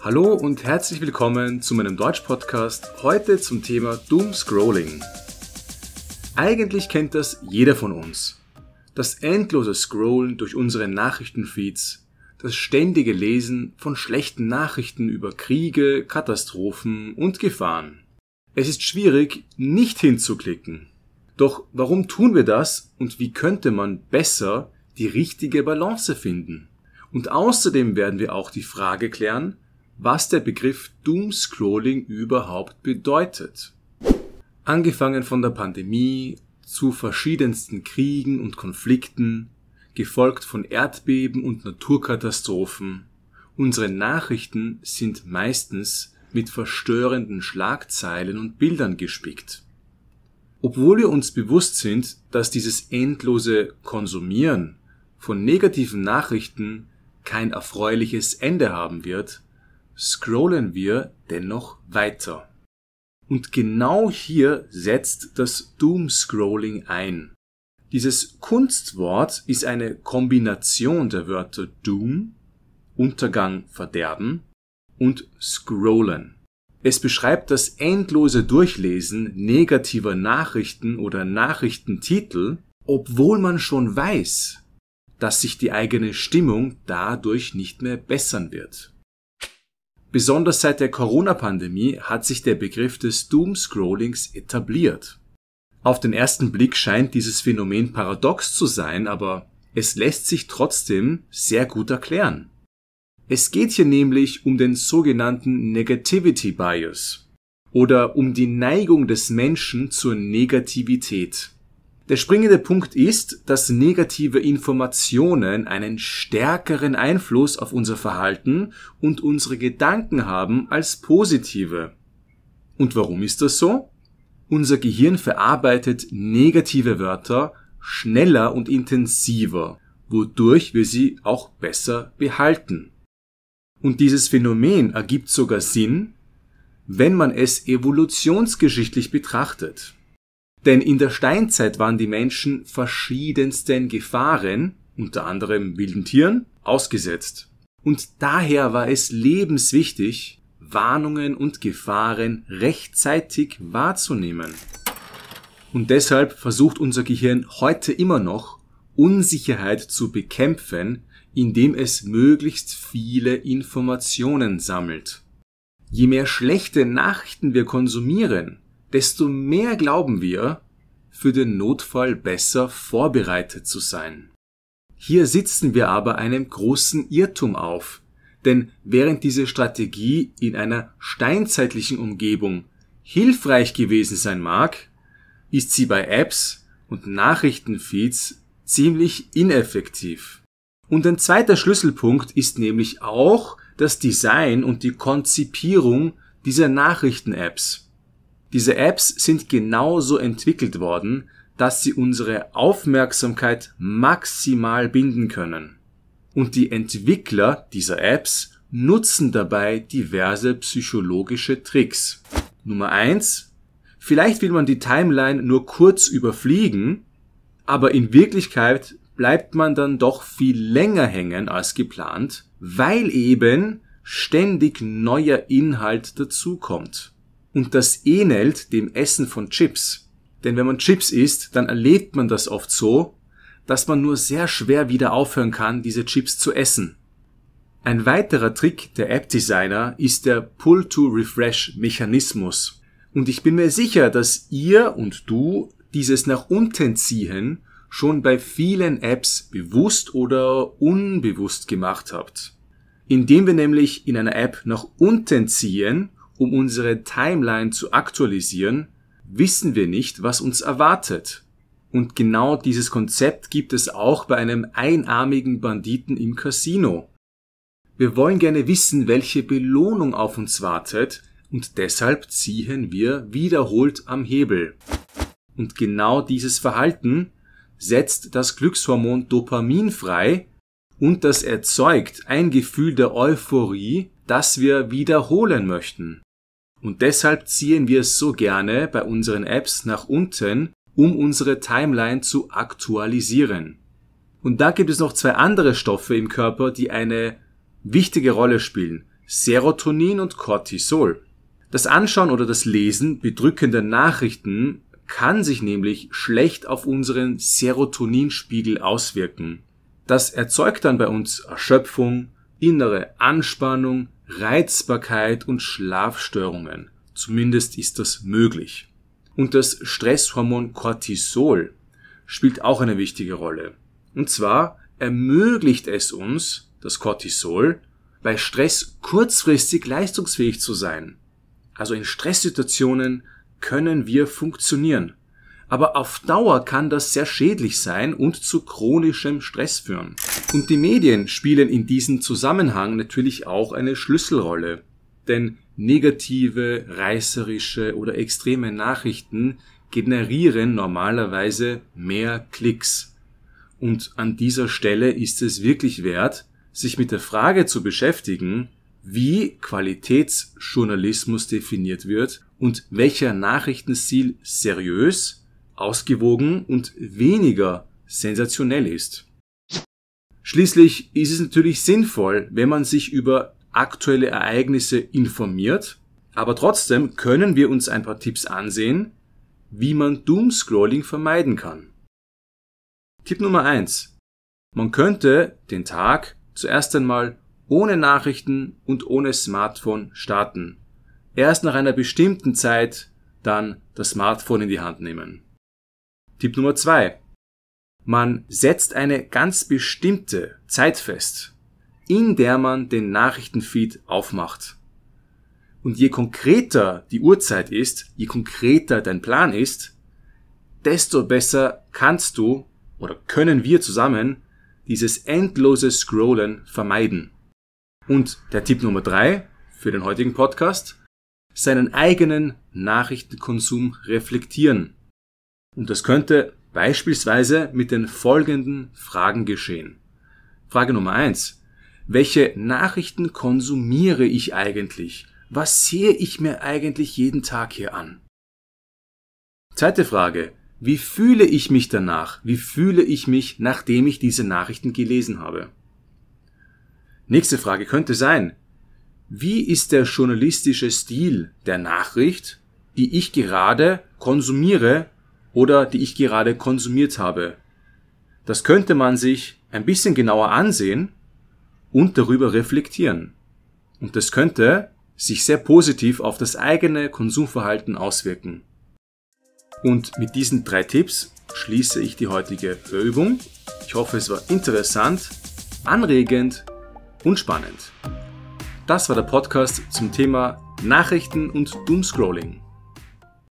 Hallo und herzlich willkommen zu meinem Deutsch-Podcast, heute zum Thema Doom-Scrolling. Eigentlich kennt das jeder von uns. Das endlose Scrollen durch unsere Nachrichtenfeeds, das ständige Lesen von schlechten Nachrichten über Kriege, Katastrophen und Gefahren. Es ist schwierig, nicht hinzuklicken. Doch warum tun wir das und wie könnte man besser die richtige Balance finden? Und außerdem werden wir auch die Frage klären, was der Begriff Doomscrolling überhaupt bedeutet. Angefangen von der Pandemie zu verschiedensten Kriegen und Konflikten, gefolgt von Erdbeben und Naturkatastrophen. Unsere Nachrichten sind meistens mit verstörenden Schlagzeilen und Bildern gespickt. Obwohl wir uns bewusst sind, dass dieses endlose Konsumieren von negativen Nachrichten kein erfreuliches Ende haben wird, scrollen wir dennoch weiter. Und genau hier setzt das Doomscrolling ein. Dieses Kunstwort ist eine Kombination der Wörter Doom, Untergang, Verderben, und Scrollen. Es beschreibt das endlose Durchlesen negativer Nachrichten oder Nachrichtentitel, obwohl man schon weiß, dass sich die eigene Stimmung dadurch nicht mehr bessern wird. Besonders seit der Corona-Pandemie hat sich der Begriff des Doomscrollings etabliert. Auf den ersten Blick scheint dieses Phänomen paradox zu sein, aber es lässt sich trotzdem sehr gut erklären. Es geht hier nämlich um den sogenannten Negativity Bias oder um die Neigung des Menschen zur Negativität. Der springende Punkt ist, dass negative Informationen einen stärkeren Einfluss auf unser Verhalten und unsere Gedanken haben als positive. Und warum ist das so? Unser Gehirn verarbeitet negative Wörter schneller und intensiver, wodurch wir sie auch besser behalten. Und dieses Phänomen ergibt sogar Sinn, wenn man es evolutionsgeschichtlich betrachtet. Denn in der Steinzeit waren die Menschen verschiedensten Gefahren, unter anderem wilden Tieren, ausgesetzt. Und daher war es lebenswichtig, Warnungen und Gefahren rechtzeitig wahrzunehmen. Und deshalb versucht unser Gehirn heute immer noch, Unsicherheit zu bekämpfen, indem es möglichst viele Informationen sammelt. Je mehr schlechte Nachrichten wir konsumieren, desto mehr glauben wir, für den Notfall besser vorbereitet zu sein. Hier sitzen wir aber einem großen Irrtum auf, denn während diese Strategie in einer steinzeitlichen Umgebung hilfreich gewesen sein mag, ist sie bei Apps und Nachrichtenfeeds ziemlich ineffektiv. Und ein zweiter Schlüsselpunkt ist nämlich auch das Design und die Konzipierung dieser Nachrichten-Apps. Diese Apps sind genauso entwickelt worden, dass sie unsere Aufmerksamkeit maximal binden können. Und die Entwickler dieser Apps nutzen dabei diverse psychologische Tricks. Nummer 1. Vielleicht will man die Timeline nur kurz überfliegen, aber in Wirklichkeit bleibt man dann doch viel länger hängen als geplant, weil eben ständig neuer Inhalt dazukommt. Und das ähnelt dem Essen von Chips. Denn wenn man Chips isst, dann erlebt man das oft so, dass man nur sehr schwer wieder aufhören kann, diese Chips zu essen. Ein weiterer Trick der App-Designer ist der Pull-to-Refresh-Mechanismus. Und ich bin mir sicher, dass ihr und du dieses nach unten ziehen schon bei vielen Apps bewusst oder unbewusst gemacht habt. Indem wir nämlich in einer App nach unten ziehen, um unsere Timeline zu aktualisieren, wissen wir nicht, was uns erwartet. Und genau dieses Konzept gibt es auch bei einem einarmigen Banditen im Casino. Wir wollen gerne wissen, welche Belohnung auf uns wartet, und deshalb ziehen wir wiederholt am Hebel. Und genau dieses Verhalten setzt das Glückshormon Dopamin frei und das erzeugt ein Gefühl der Euphorie, das wir wiederholen möchten. Und deshalb ziehen wir es so gerne bei unseren Apps nach unten, um unsere Timeline zu aktualisieren. Und da gibt es noch zwei andere Stoffe im Körper, die eine wichtige Rolle spielen: Serotonin und Cortisol. Das Anschauen oder das Lesen bedrückender Nachrichten kann sich nämlich schlecht auf unseren Serotoninspiegel auswirken. Das erzeugt dann bei uns Erschöpfung, innere Anspannung, Reizbarkeit und Schlafstörungen. Zumindest ist das möglich. Und das Stresshormon Cortisol spielt auch eine wichtige Rolle. Und zwar ermöglicht es uns, das Cortisol, bei Stress kurzfristig leistungsfähig zu sein. Also in Stresssituationen können wir funktionieren. Aber auf Dauer kann das sehr schädlich sein und zu chronischem Stress führen. Und die Medien spielen in diesem Zusammenhang natürlich auch eine Schlüsselrolle. Denn negative, reißerische oder extreme Nachrichten generieren normalerweise mehr Klicks. Und an dieser Stelle ist es wirklich wert, sich mit der Frage zu beschäftigen, wie Qualitätsjournalismus definiert wird und welcher Nachrichtenstil seriös, ausgewogen und weniger sensationell ist. Schließlich ist es natürlich sinnvoll, wenn man sich über aktuelle Ereignisse informiert, aber trotzdem können wir uns ein paar Tipps ansehen, wie man Doomscrolling vermeiden kann. Tipp Nummer 1. Man könnte den Tag zuerst einmal ohne Nachrichten und ohne Smartphone starten. Erst nach einer bestimmten Zeit dann das Smartphone in die Hand nehmen. Tipp Nummer 2. Man setzt eine ganz bestimmte Zeit fest, in der man den Nachrichtenfeed aufmacht. Und je konkreter die Uhrzeit ist, je konkreter dein Plan ist, desto besser kannst du oder können wir zusammen dieses endlose Scrollen vermeiden. Und der Tipp Nummer 3 für den heutigen Podcast: seinen eigenen Nachrichtenkonsum reflektieren. Und das könnte beispielsweise mit den folgenden Fragen geschehen. Frage Nummer 1. Welche Nachrichten konsumiere ich eigentlich? Was sehe ich mir eigentlich jeden Tag hier an? Zweite Frage. Wie fühle ich mich danach? Wie fühle ich mich, nachdem ich diese Nachrichten gelesen habe? Nächste Frage könnte sein: Wie ist der journalistische Stil der Nachricht, die ich gerade konsumiere oder die ich gerade konsumiert habe? Das könnte man sich ein bisschen genauer ansehen und darüber reflektieren. Und das könnte sich sehr positiv auf das eigene Konsumverhalten auswirken. Und mit diesen 3 Tipps schließe ich die heutige Hörübung. Ich hoffe, es war interessant, anregend und spannend. Das war der Podcast zum Thema Nachrichten und Doomscrolling.